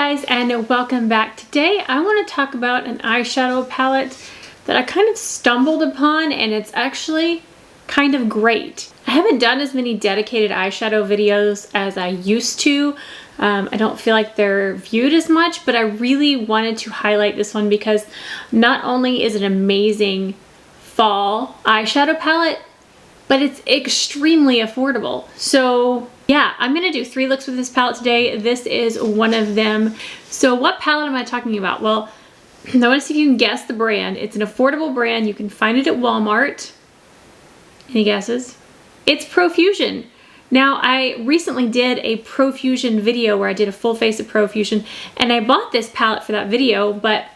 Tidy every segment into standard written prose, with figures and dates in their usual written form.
guys, and welcome back. Today I want to talk about an eyeshadow palette that I kind of stumbled upon, and it's actually kind of great. I haven't done as many dedicated eyeshadow videos as I used to. I don't feel like they're viewed as much, but I really wanted to highlight this one because not only is it an amazing fall eyeshadow palette, but it's extremely affordable. So yeah, I'm gonna do 3 looks with this palette today. This is one of them. So what palette am I talking about? Well, I wanna see if you can guess the brand. It's an affordable brand. You can find it at Walmart. Any guesses? It's Profusion. Now, I recently did a Profusion video where I did a full face of Profusion, and I bought this palette for that video, but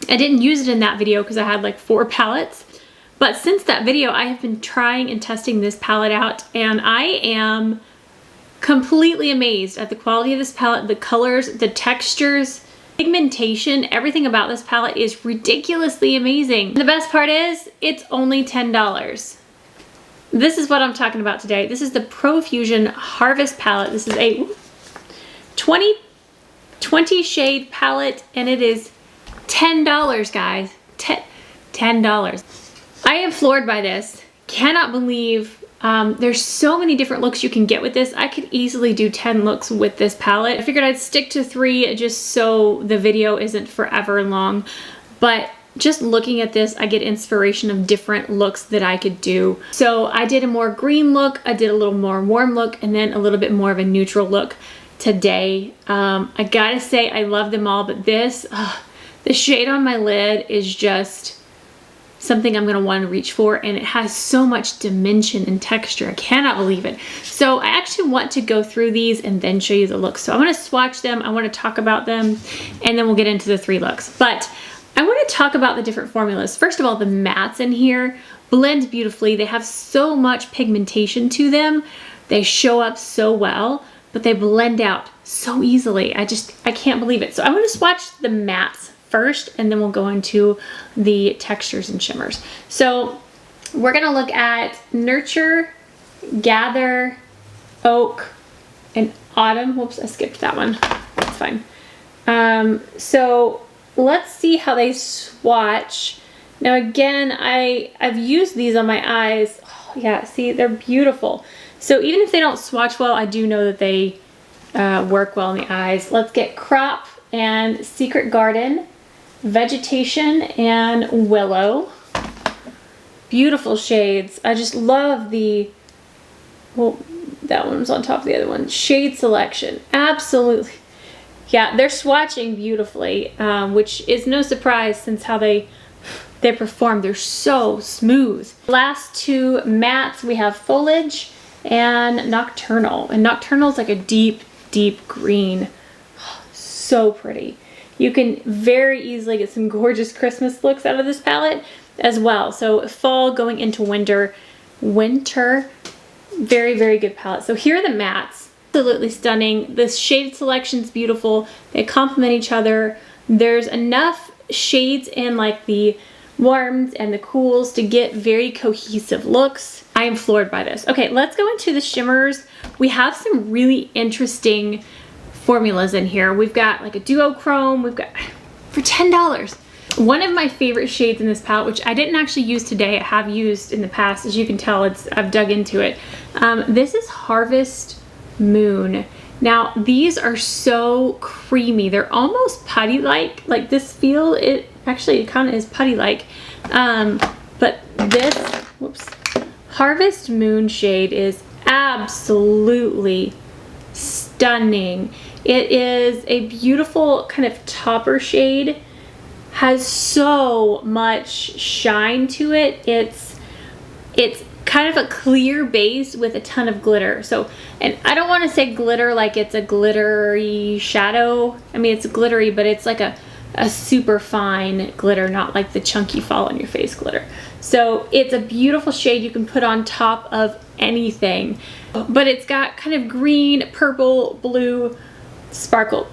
I didn't use it in that video because I had like 4 palettes. But since that video, I have been trying and testing this palette out, and I am completely amazed at the quality of this palette, the colors, the textures, pigmentation. Everything about this palette is ridiculously amazing. And the best part is, it's only $10. This is what I'm talking about today. This is the Profusion Harvest palette. This is a 20 shade palette, and it is $10, guys. $10. I am floored by this. Cannot believe there's so many different looks you can get with this. I could easily do 10 looks with this palette. I figured I'd stick to 3 just so the video isn't forever long. But just looking at this, I get inspiration of different looks that I could do. So I did a more green look, I did a little more warm look, and then a little bit more of a neutral look today. I gotta say, I love them all, but this, the shade on my lid is just something I'm gonna want to reach for, and it has so much dimension and texture. I cannot believe it. So I actually want to go through these and then show you the looks. So I want to swatch them, I want to talk about them, and then we'll get into the 3 looks. But I want to talk about the different formulas. First of all, the mattes in here blend beautifully. They have so much pigmentation to them. They show up so well, but they blend out so easily. I can't believe it. So I want to swatch the mattes first, and then we'll go into the textures and shimmers. So we're gonna look at Nurture, Gather, Oak, and Autumn. Whoops, I skipped that one. That's fine. So let's see how they swatch. Now again, I've used these on my eyes. Oh, yeah, see, they're beautiful. So even if they don't swatch well, I do know that they work well in the eyes. Let's get Crop and Secret Garden, Vegetation, and Willow. Beautiful shades. I just love the, well, that one's on top of the other one. Shade selection, absolutely. Yeah, they're swatching beautifully, which is no surprise since how they perform. They're so smooth. Last 2 mattes, we have Foliage and Nocturnal. And Nocturnal is like a deep, deep green. So pretty. You can very easily get some gorgeous Christmas looks out of this palette as well. So fall going into winter, very, very good palette. So here are the mattes. Absolutely stunning. The shade selection's beautiful. They complement each other. There's enough shades in like the warms and the cools to get very cohesive looks. I am floored by this. Okay, let's go into the shimmers. We have some really interesting formulas in here. We've got like a duochrome. We've got, for $10. One of my favorite shades in this palette, which I didn't actually use today, I have used in the past. As you can tell, I've dug into it. This is Harvest Moon. Now these are so creamy. They're almost putty-like. Like this feel, it kind of is putty-like. But this, whoops, Harvest Moon shade is absolutely stunning. It is a beautiful kind of topper shade. Has so much shine to it. It's kind of a clear base with a ton of glitter. So, and I don't want to say glitter like it's a glittery shadow. I mean, it's glittery, but it's like a super fine glitter, not like the chunky fall on your face glitter. So it's a beautiful shade you can put on top of anything. But it's got kind of green, purple, blue sparkle.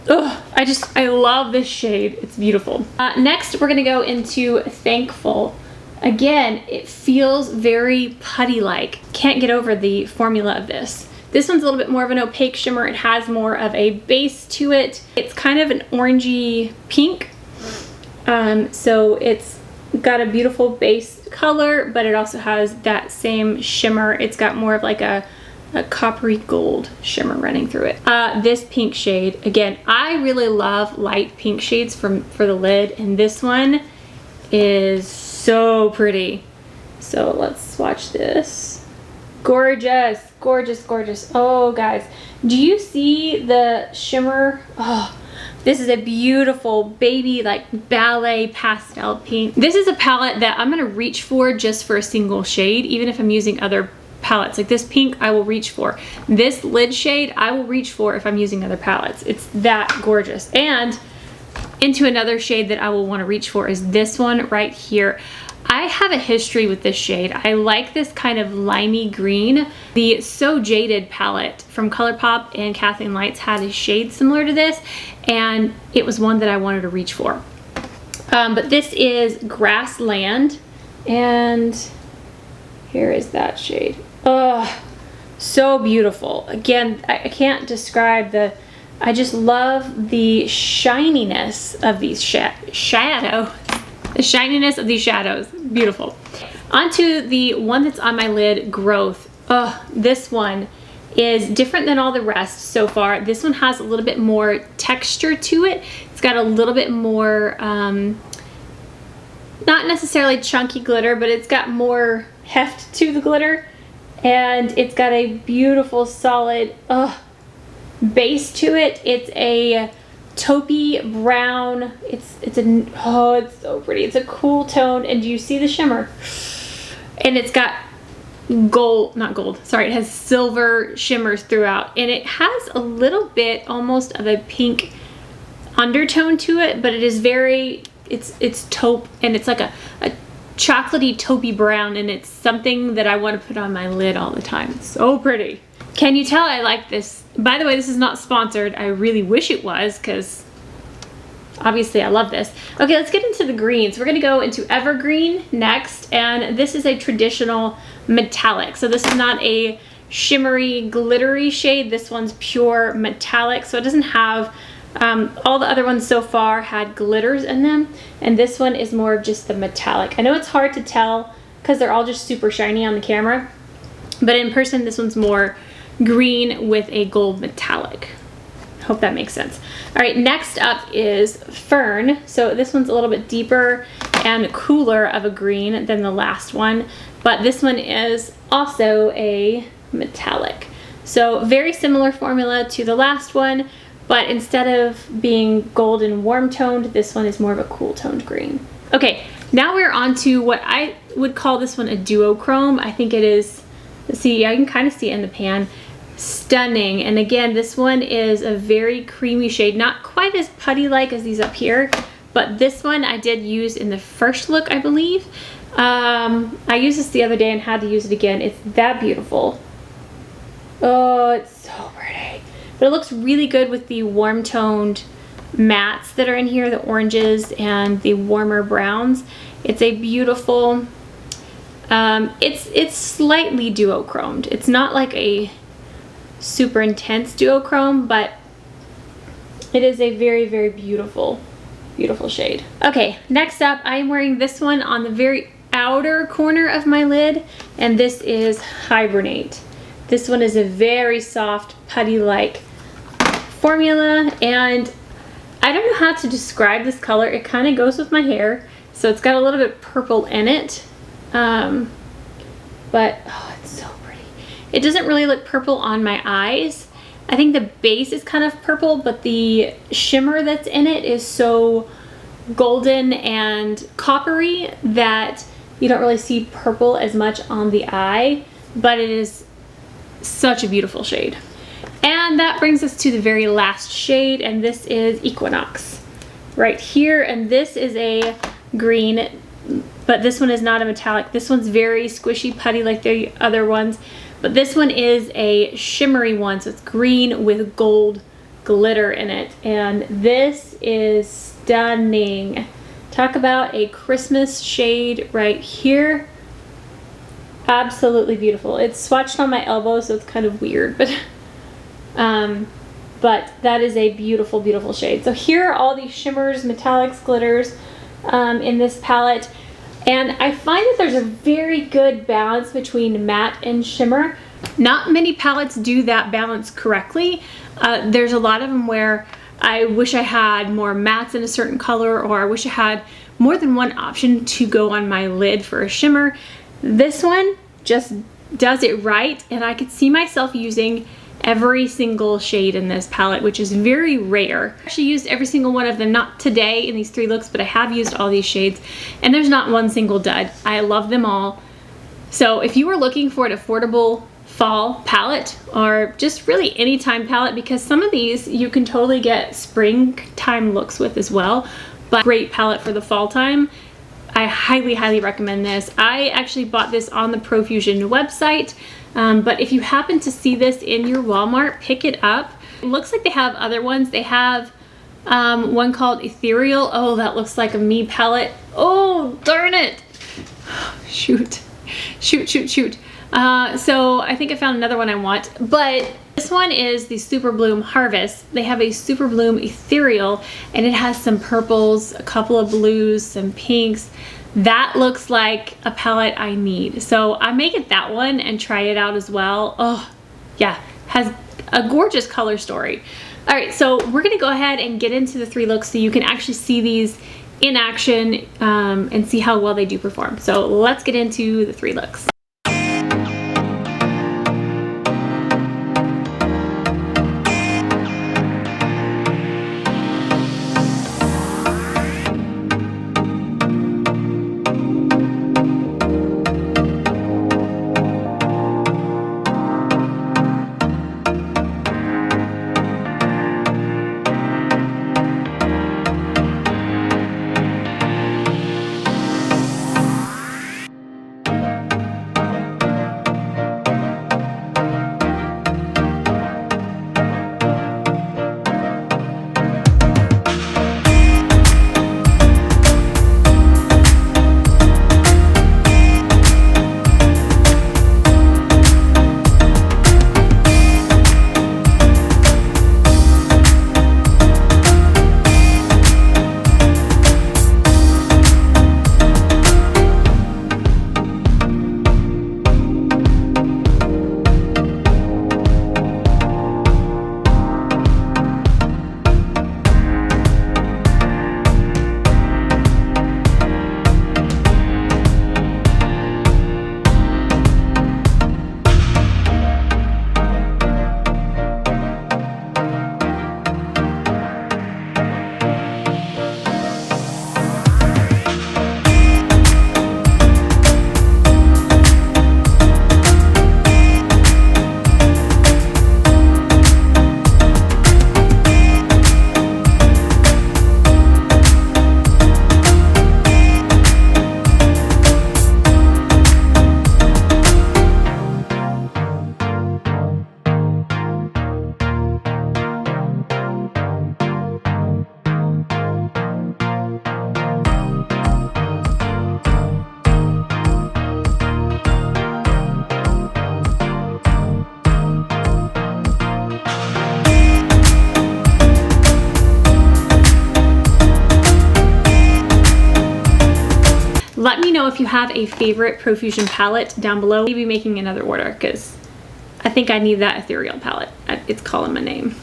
Ugh, I love this shade. It's beautiful. Next, we're gonna go into Thankful. Again, it feels very putty-like. Can't get over the formula of this. This one's a little bit more of an opaque shimmer. It has more of a base to it. It's kind of an orangey pink. So it's got a beautiful base color, but it also has that same shimmer. It's got more of like a coppery gold shimmer running through it. This pink shade, again, I really love light pink shades for the lid, and this one is so pretty. So let's swatch this. Gorgeous, gorgeous, gorgeous. Oh guys, do you see the shimmer? Oh, this is a beautiful baby like ballet pastel pink. This is a palette that I'm gonna reach for just for a single shade, even if I'm using other palettes. Like this pink I will reach for. This lid shade I will reach for if I'm using other palettes. It's that gorgeous. And into another shade that I will want to reach for is this one right here. I have a history with this shade. I like this kind of limey green. The So Jaded palette from ColourPop and Kathleen Lights had a shade similar to this, and it was one that I wanted to reach for. But this is Grassland, and here is that shade. Oh, so beautiful. Again, I can't describe I just love the shininess of these shadows. The shininess of these shadows. Beautiful. Onto the one that's on my lid, Growth. Oh, this one is different than all the rest so far. This one has a little bit more texture to it. It's got a little bit more, not necessarily chunky glitter, but it's got more heft to the glitter. And it's got a beautiful solid base to it. It's a taupey brown. It's so pretty. It's a cool tone, and do you see the shimmer? And it's got it has silver shimmers throughout, and it has a little bit almost of a pink undertone to it, but it is very, it's taupe, and it's like a chocolatey taupey brown, and it's something that I want to put on my lid all the time. It's so pretty. Can you tell I like this? By the way, this is not sponsored. I really wish it was, because obviously I love this. Okay, let's get into the greens. We're gonna go into Evergreen next, and this is a traditional metallic. So this is not a shimmery, glittery shade. This one's pure metallic, so it doesn't have, all the other ones so far had glitters in them, and this one is more of just the metallic. I know it's hard to tell because they're all just super shiny on the camera, but in person this one's more green with a gold metallic. Hope that makes sense. All right, next up is Fern. So this one's a little bit deeper and cooler of a green than the last one, but this one is also a metallic. So very similar formula to the last one, but instead of being gold and warm toned, this one is more of a cool toned green. Okay, now we're on to what I would call this one a duochrome. I think it is, see, I can kind of see it in the pan. Stunning. And again, this one is a very creamy shade, not quite as putty-like as these up here, but this one I did use in the first look, I believe. I used this the other day and had to use it again. It's that beautiful. Oh, it's so pretty. But it looks really good with the warm-toned mattes that are in here, the oranges and the warmer browns. It's a beautiful, it's slightly duochromed. It's not like a super intense duochrome, but it is a very, very beautiful, beautiful shade. Okay, next up, I'm wearing this one on the very outer corner of my lid, and this is Hibernate. This one is a very soft, putty-like formula, and I don't know how to describe this color. It kind of goes with my hair, so it's got a little bit purple in it, but oh, it's so pretty. It doesn't really look purple on my eyes. I think the base is kind of purple, but the shimmer that's in it is so golden and coppery that you don't really see purple as much on the eye, but it is such a beautiful shade. And that brings us to the very last shade, and this is Equinox right here, and this is a green, but this one is not a metallic. This one's very squishy putty like the other ones, but this one is a shimmery one, so it's green with gold glitter in it, and this is stunning. Talk about a Christmas shade right here. Absolutely beautiful. It's swatched on my elbow, so it's kind of weird, but But that is a beautiful, beautiful shade. So here are all these shimmers, metallics, glitters in this palette. And I find that there's a very good balance between matte and shimmer. Not many palettes do that balance correctly. There's a lot of them where I wish I had more mattes in a certain color, or I wish I had more than one option to go on my lid for a shimmer. This one just does it right, and I could see myself using every single shade in this palette, which is very rare. I actually used every single one of them, not today in these 3 looks, but I have used all these shades, and there's not one single dud. I love them all. So if you were looking for an affordable fall palette, or just really anytime palette, because some of these you can totally get springtime looks with as well, but great palette for the fall time, I highly, highly recommend this. I actually bought this on the Profusion website. But if you happen to see this in your Walmart, pick it up. It looks like they have other ones. They have one called Ethereal. Oh, that looks like a me palette. Oh, darn it. Shoot. Shoot, shoot, shoot. So I think I found another one I want. But this one is the Super Bloom Harvest. They have a Super Bloom Ethereal, and it has some purples, a couple of blues, some pinks. That looks like a palette I need. So I may get that one and try it out as well. Oh, yeah, has a gorgeous color story. All right, so we're gonna go ahead and get into the 3 looks so you can actually see these in action and see how well they do perform. So let's get into the 3 looks. Let me know if you have a favorite Profusion palette down below. Maybe making another order because I think I need that ethereal palette. It's calling my name.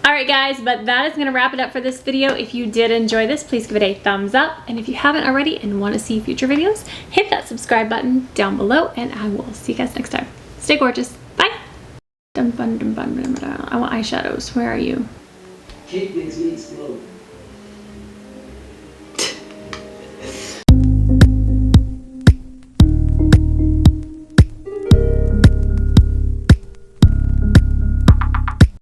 Alright guys, but that is going to wrap it up for this video. If you did enjoy this, please give it a thumbs up. And if you haven't already and want to see future videos, hit that subscribe button down below and I will see you guys next time. Stay gorgeous. Bye! I want eyeshadows. Where are you? Keep things explode.